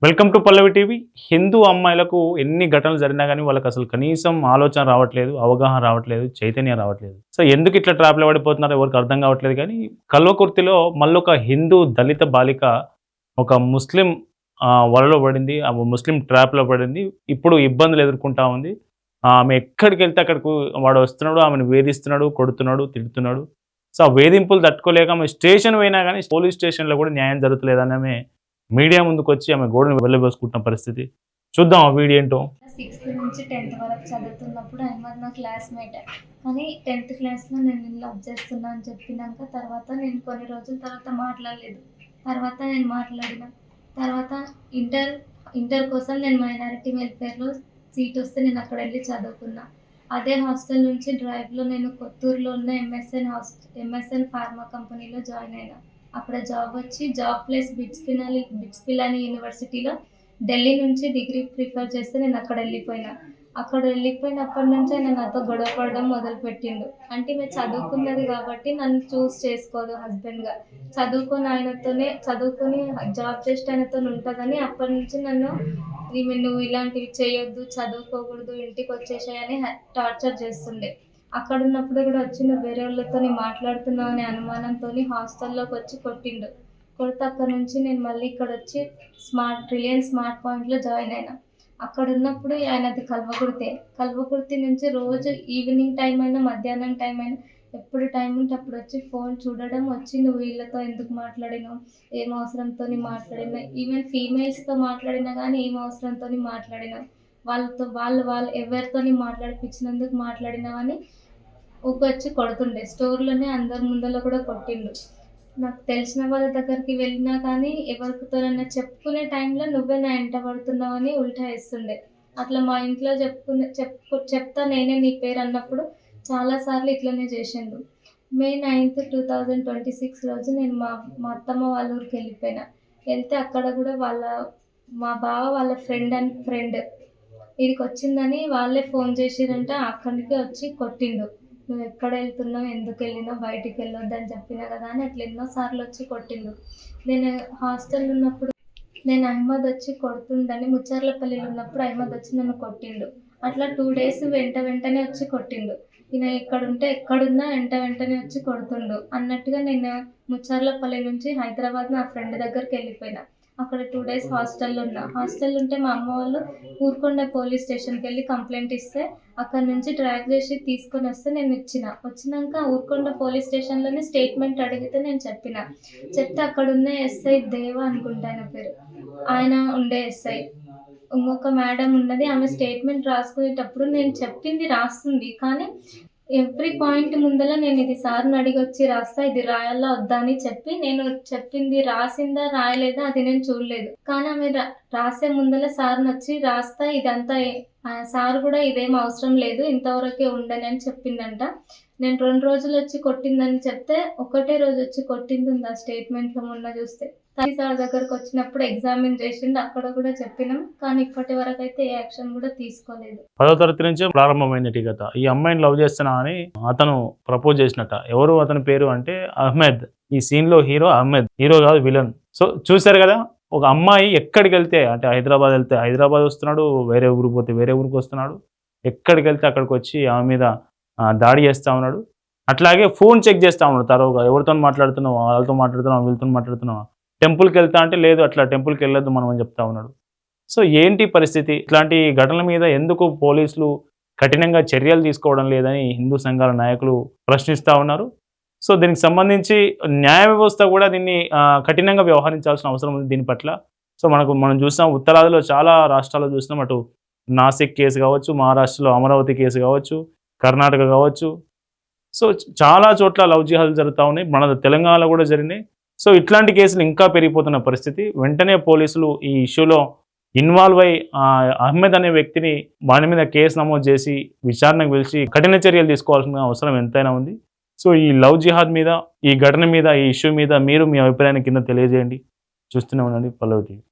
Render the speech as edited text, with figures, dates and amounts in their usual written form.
Welcome to Pallavi TV. Hindu అమ్మాయిలకు ఎన్ని ఘటనలు జరిగినా కానీ వాళ్ళకి అసలు కనీసం ఆలోచన రావట్లేదు, అవగాహన రావట్లేదు, చైతన్యం రావట్లేదు. సో ఎందుకు ఇట్లా ట్రాప్లో పడిపోతున్నారో ఎవరికి అర్థం కావట్లేదు. కానీ కల్వకుర్తిలో మళ్ళొక హిందూ దళిత బాలిక ఒక ముస్లిం వలలో పడింది, ఆ ముస్లిం ట్రాప్లో పడింది. ఇప్పుడు ఇబ్బందులు ఎదుర్కొంటా ఉంది. ఆమె ఎక్కడికి వెళ్తే అక్కడికి వాడు వస్తున్నాడు, ఆమెను వేధిస్తున్నాడు, కొడుతున్నాడు, తిడుతున్నాడు. సో ఆ వేధింపులు తట్టుకోలేక ఆమె స్టేషన్ పోయినా కానీ పోలీస్ స్టేషన్లో కూడా న్యాయం జరుగుతలేదని ఆమె మీడియా ముందుకు వచ్చి ఆమె గోడను వెళ్ళబోసుకుంటున్న పరిస్థితి. చూద్దాం ఆ వీడియో ఏంటో. 6th నుంచి 10th వరకు చదువుతున్నప్పుడు అహ్మద్ నా క్లాస్మేట్. కానీ 10th క్లాస్లో నేను లవ్ చేస్తున్నా అని చెప్పినాక తర్వాత నేను కొన్ని రోజుల తర్వాత మాట్లాడలేదు. తర్వాత నేను మాట్లాడిన తర్వాత ఇంటర్ కోసం నేను మైనారిటీ వెల్ఫేర్లో సీట్ వస్తే నేను అక్కడ వెళ్ళి చదువుకున్నా. అదే హాస్టల్ నుంచి డ్రైవ్లో నేను కొత్తూరులో ఉన్న ఎంఎస్ఎన్ ఫార్మా కంపెనీలో జాయిన్ అయినా. అక్కడ జాబ్ వచ్చి జాబ్ ప్లేస్ బిట్స్ పిలాని యూనివర్సిటీలో ఢిల్లీ నుంచి డిగ్రీ ప్రిఫర్ చేస్తే నేను అక్కడ వెళ్ళిపోయినప్పటి నుంచి ఆయన నాతో గొడవ పడడం మొదలుపెట్టిండు. అంటే మేము చదువుకున్నది కాబట్టి నన్ను చూస్ చేసుకోదు హస్బెండ్గా, చదువుకొని జాబ్ చేస్తే ఆయనతో ఉంటుందని అప్పటి నుంచి నన్ను నువ్వు ఇలాంటివి చేయొద్దు, చదువుకోకూడదు, ఇంటికి వచ్చేసాయని టార్చర్ చేస్తుండే. అక్కడ ఉన్నప్పుడు కూడా వచ్చి నువ్వు వేరే వాళ్ళతో మాట్లాడుతున్నావు అనే అనుమానంతో హాస్టల్లోకి వచ్చి కొట్టిండు. కొడితే అక్కడ నుంచి నేను మళ్ళీ ఇక్కడ వచ్చి రిలయన్స్ స్మార్ట్ పాయింట్లో జాయిన్ అయినా. అక్కడ ఉన్నప్పుడు ఆయనది కల్వకుర్తి నుంచి రోజు ఈవినింగ్ టైం అయినా మధ్యాహ్నం టైం అయినా ఎప్పుడు టైం ఉంటే అప్పుడు వచ్చి ఫోన్ చూడడం, వచ్చి నువ్వు వీళ్ళతో ఎందుకు మాట్లాడినావు, ఏం అవసరంతో మాట్లాడినావు, ఈవెన్ ఫీమేల్స్తో మాట్లాడినా కానీ ఏం అవసరంతో మాట్లాడినావు, వాళ్ళు ఎవరితో మాట్లాడిపించినందుకు మాట్లాడినావని వచ్చి కొడుతుండే. స్టోర్లోనే అందరి ముందర కూడా కొట్టిండు. నాకు తెలిసిన వాళ్ళ దగ్గరికి వెళ్ళినా కానీ ఎవరితోనైనా చెప్పుకునే టైంలో నువ్వే నా ఎంట పడుతున్నావని ఉల్టా వేస్తుండే. అట్లా మా ఇంట్లో చెప్తా నేనే నీ పేరు అన్నప్పుడు చాలాసార్లు ఇట్లనే చేసిండు. May 9th, 2026 రోజు నేను మా అత్తమ్మ వాళ్ళ ఊరికి వెళ్తే అక్కడ కూడా మా బావ వాళ్ళ ఫ్రెండ్ వీడికి వచ్చిందని వాళ్ళే ఫోన్ చేసిరంట. అక్కడికి వచ్చి కొట్టిండు. నువ్వు ఎక్కడ వెళ్తున్నావు, ఎందుకు వెళ్ళినావు, బయటికి వెళ్ళొద్దు అని చెప్పినా కదా అని అట్లా ఎన్నోసార్లు వచ్చి కొట్టిండు. నేను హాస్టల్ ఉన్నప్పుడు నేను అహ్మద్ వచ్చి కొడుతుండని ముచ్చర్లపల్లిలో ఉన్నప్పుడు అహ్మద్ వచ్చి నన్ను కొట్టిండు. అట్లా 2 days వెంటనే వచ్చి కొట్టిండు. ఈయన ఎక్కడున్నా వెంటనే వచ్చి కొడుతుండు అన్నట్టుగా నేను ముచ్చర్లపల్లి నుంచి హైదరాబాద్ నా ఫ్రెండ్ దగ్గరికి వెళ్ళిపోయినా. అక్కడ 2 days హాస్టల్లో ఉన్నా. హాస్టల్ ఉంటే మా అమ్మ వాళ్ళు ఊరుకొండ పోలీస్ స్టేషన్కి వెళ్ళి కంప్లైంట్ ఇస్తే అక్కడ నుంచి ట్రాక్ చేసి తీసుకొని వస్తే నేను వచ్చినాక ఊరుకొండ పోలీస్ స్టేషన్లోనే స్టేట్మెంట్ అడిగితే నేను చెప్తే అక్కడ ఉన్న ఎస్ఐ దేవ అనుకుంటా ఆయన పేరు, ఆయన ఉండే ఎస్ఐ. ఇంకొక మేడం ఉన్నది, ఆమె స్టేట్మెంట్ రాసుకునేటప్పుడు నేను చెప్పింది రాస్తుంది కానీ ఎవ్రీ పాయింట్ ముందర నేను ఇది సార్ని అడిగి వచ్చి రాస్తా, ఇది రాయాలా వద్దా అని చెప్పి నేను చెప్పింది రాసిందా రాయలేదా అది నేను చూడలేదు. కానీ ఆమె రాసే ముందర సార్ని వచ్చి రాస్తా, ఇదంతా సార్ కూడా ఇదేం అవసరం లేదు, ఇంతవరకే ఉండని అని చెప్పిందంట. నేను 2 రోజులు వచ్చి కొట్టిందని చెప్తే ఒకటే రోజు వచ్చి కొట్టింది ఉంది ఆ స్టేట్మెంట్లో మొన్న చూస్తే. సార్ దగ్గరకు వచ్చినప్పుడు ఎగ్జామిన్ చేసిండు, అక్కడ కూడా చెప్పినాం కానీ ఇప్పటి వరకు అయితే ఏ యాక్షన్ కూడా తీసుకోలేదు. 10వ తరగతి నుంచే ప్రారంభమైనటి కథ. ఈ అమ్మాయిని లవ్ చేస్తున్నా అని అతను ప్రపోజ్ చేసినట్ట. ఎవరు అతని పేరు అంటే అహ్మద్. ఈ సీన్ లో హీరో అహ్మద్, హీరో కాదు విలన్. సో చూశారు కదా, ఒక అమ్మాయి ఎక్కడికి వెళ్తే అంటే హైదరాబాద్ వెళ్తే హైదరాబాద్ వస్తున్నాడు, వేరే ఊరికి పోతే వేరే ఊరికి వస్తున్నాడు, ఎక్కడికి వెళ్తే అక్కడికి వచ్చి ఆమె మీద దాడి చేస్తూ ఉన్నాడు. అట్లాగే ఫోన్ చెక్ చేస్తూ ఉన్నాడు తరువుగా, ఎవరితో మాట్లాడుతున్నావు, వాళ్ళతో మాట్లాడుతున్నావు, వీళ్ళతో మాట్లాడుతున్నావా, టెంపుల్కి వెళ్తా అంటే లేదు అట్లా టెంపుల్కి వెళ్ళొద్దు మనం అని చెప్తా ఉన్నాడు. సో ఏంటి పరిస్థితి? ఇట్లాంటి ఘటనల మీద ఎందుకు పోలీసులు కఠినంగా చర్యలు తీసుకోవడం లేదని హిందూ సంఘాల నాయకులు ప్రశ్నిస్తూ ఉన్నారు. సో దీనికి సంబంధించి న్యాయ వ్యవస్థ కూడా దీన్ని కఠినంగా వ్యవహరించాల్సిన అవసరం ఉంది దీని పట్ల. సో మనం చూస్తాం, ఉత్తరాదిలో చాలా రాష్ట్రాల్లో చూస్తున్నాం, అటు నాసిక్ కేసు కావచ్చు, మహారాష్ట్రలో అమరావతి కేసు కావచ్చు, కర్ణాటక కావచ్చు. సో చాలా చోట్ల లవ్ జిహాదులు జరుగుతూ ఉన్నాయి, మన తెలంగాణలో కూడా జరిగినాయి. సో ఇట్లాంటి కేసులు ఇంకా పెరిగిపోతున్న పరిస్థితి. వెంటనే పోలీసులు ఈ ఇష్యూలో ఇన్వాల్వ్ అయ్యి అహ్మద్ అనే వ్యక్తిని వాడి మీద కేసు నమోదు చేసి విచారణకు పిలిచి కఠిన చర్యలు తీసుకోవాల్సిన అవసరం ఎంతైనా ఉంది. సో ఈ లవ్ జిహాద్ మీద, ఈ ఘటన మీద, ఈ ఇష్యూ మీద మీరు మీ అభిప్రాయాన్ని కింద తెలియజేయండి. చూస్తూనే ఉండండి పల్లవి టీవీ.